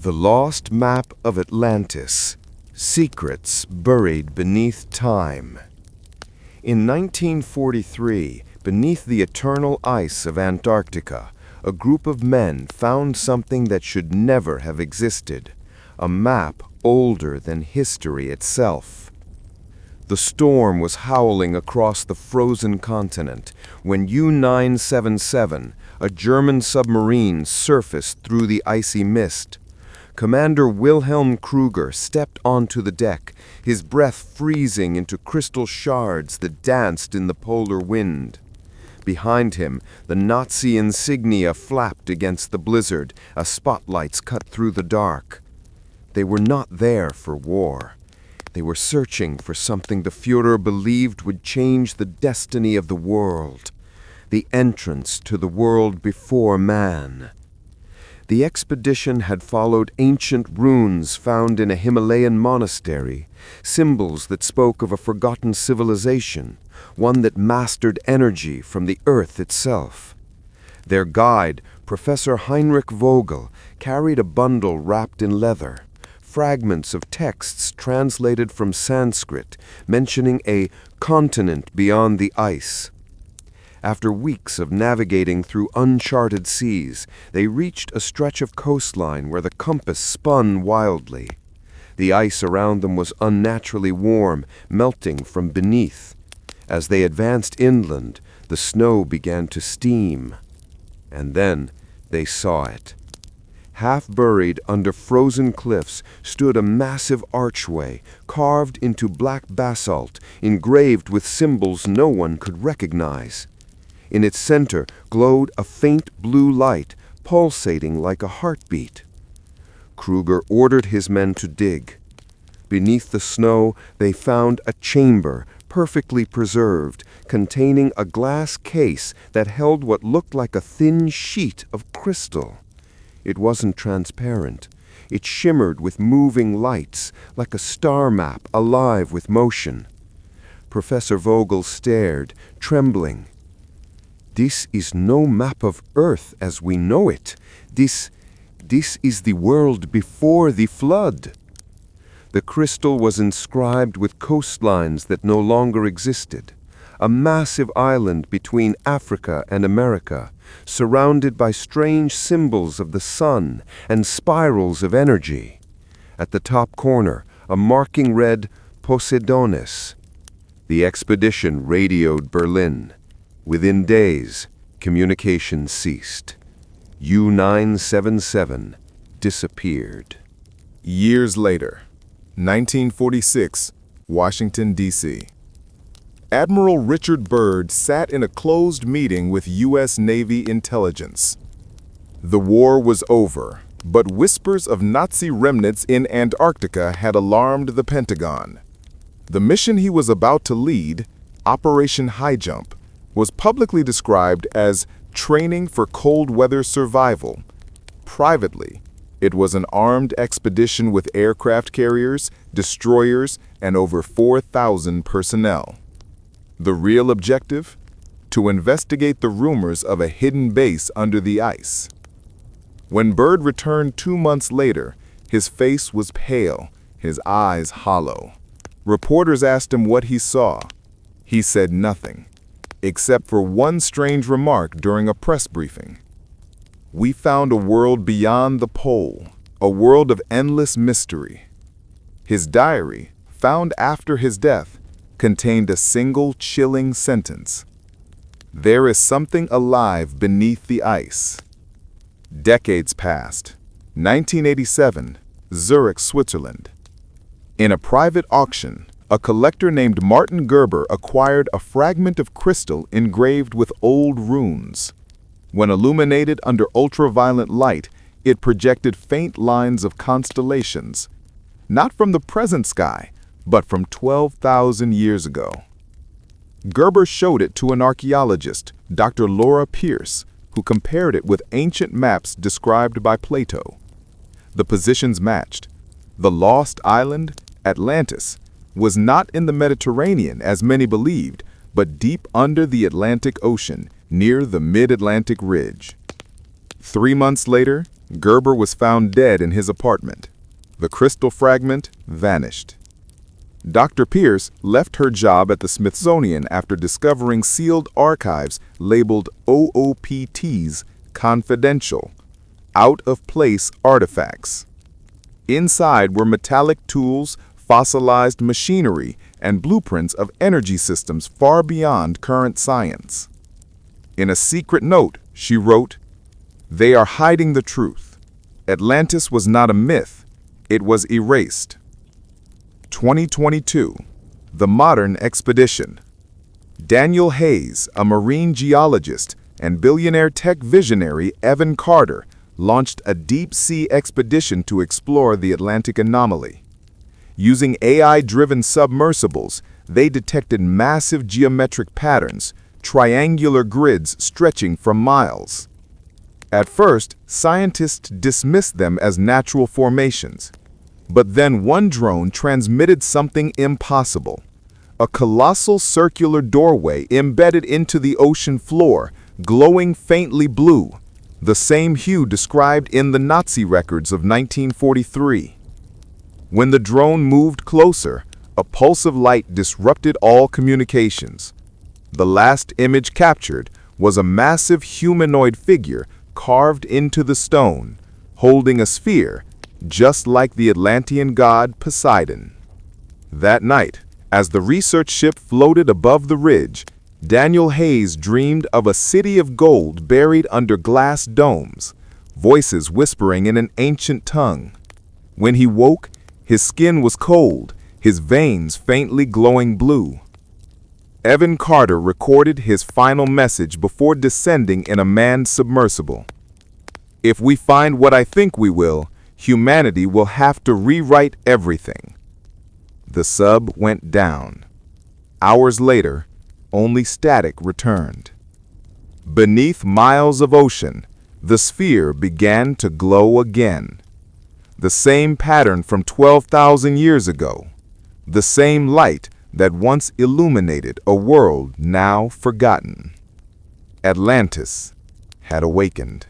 The Lost Map of Atlantis, Secrets Buried Beneath Time. In 1943, beneath the eternal ice of Antarctica, a group of men found something that should never have existed, a map older than history itself. The storm was howling across the frozen continent when U-977, a German submarine, surfaced through the icy mist. Commander Wilhelm Kruger stepped onto the deck, his breath freezing into crystal shards that danced in the polar wind. Behind him, the Nazi insignia flapped against the blizzard as spotlights cut through the dark. They were not there for war. They were searching for something the Führer believed would change the destiny of the world, the entrance to the world before man. The expedition had followed ancient runes found in a Himalayan monastery, symbols that spoke of a forgotten civilization, one that mastered energy from the earth itself. Their guide, Professor Heinrich Vogel, carried a bundle wrapped in leather, fragments of texts translated from Sanskrit, mentioning a continent beyond the ice. After weeks of navigating through uncharted seas, they reached a stretch of coastline where the compass spun wildly. The ice around them was unnaturally warm, melting from beneath. As they advanced inland, the snow began to steam. And then they saw it. Half buried under frozen cliffs stood a massive archway, carved into black basalt, engraved with symbols no one could recognize. In its center glowed a faint blue light, pulsating like a heartbeat. Kruger ordered his men to dig. Beneath the snow, they found a chamber, perfectly preserved, containing a glass case that held what looked like a thin sheet of crystal. It wasn't transparent. It shimmered with moving lights, like a star map alive with motion. Professor Vogel stared, trembling. "This is no map of Earth as we know it. This is the world before the flood." The crystal was inscribed with coastlines that no longer existed, a massive island between Africa and America, surrounded by strange symbols of the sun and spirals of energy. At the top corner, a marking read Poseidonis. The expedition radioed Berlin. Within days, communication ceased. U-977 disappeared. Years later, 1946, Washington, D.C. Admiral Richard Byrd sat in a closed meeting with U.S. Navy intelligence. The war was over, but whispers of Nazi remnants in Antarctica had alarmed the Pentagon. The mission he was about to lead, Operation Highjump, was publicly described as training for cold weather survival. Privately, it was an armed expedition with aircraft carriers, destroyers, and over 4,000 personnel. The real objective? To investigate the rumors of a hidden base under the ice. When Byrd returned 2 months later, his face was pale, his eyes hollow. Reporters asked him what he saw. He said nothing, except for one strange remark during a press briefing. "We found a world beyond the pole, a world of endless mystery." His diary, found after his death, contained a single chilling sentence: "There is something alive beneath the ice." Decades passed. 1987, Zurich, Switzerland. In a private auction, a collector named Martin Gerber acquired a fragment of crystal engraved with old runes. When illuminated under ultraviolet light, it projected faint lines of constellations, not from the present sky, but from 12,000 years ago. Gerber showed it to an archaeologist, Dr. Laura Pierce, who compared it with ancient maps described by Plato. The positions matched. The lost island, Atlantis, was not in the Mediterranean as many believed, but deep under the Atlantic Ocean, near the mid-Atlantic ridge. 3 months later, Gerber was found dead in his apartment. The crystal fragment vanished. Dr. Pierce left her job at the Smithsonian after discovering sealed archives labeled OOPTs confidential, out-of-place artifacts. Inside were metallic tools, fossilized machinery, and blueprints of energy systems far beyond current science. In a secret note, she wrote, "They are hiding the truth. Atlantis was not a myth. It was erased." 2022. The Modern Expedition. Daniel Hayes, a marine geologist, and billionaire tech visionary Evan Carter launched a deep-sea expedition to explore the Atlantic anomaly. Using AI-driven submersibles, they detected massive geometric patterns, triangular grids stretching for miles. At first, scientists dismissed them as natural formations. But then one drone transmitted something impossible. A colossal circular doorway embedded into the ocean floor, glowing faintly blue, the same hue described in the Nazi records of 1943. When the drone moved closer, a pulse of light disrupted all communications. The last image captured was a massive humanoid figure carved into the stone, holding a sphere, just like the Atlantean god Poseidon. That night, as the research ship floated above the ridge, Daniel Hayes dreamed of a city of gold buried under glass domes, voices whispering in an ancient tongue. When he woke, his skin was cold, his veins faintly glowing blue. Evan Carter recorded his final message before descending in a manned submersible. "If we find what I think we will, humanity will have to rewrite everything." The sub went down. Hours later, only static returned. Beneath miles of ocean, the sphere began to glow again. The same pattern from 12,000 years ago. The same light that once illuminated a world now forgotten. Atlantis had awakened.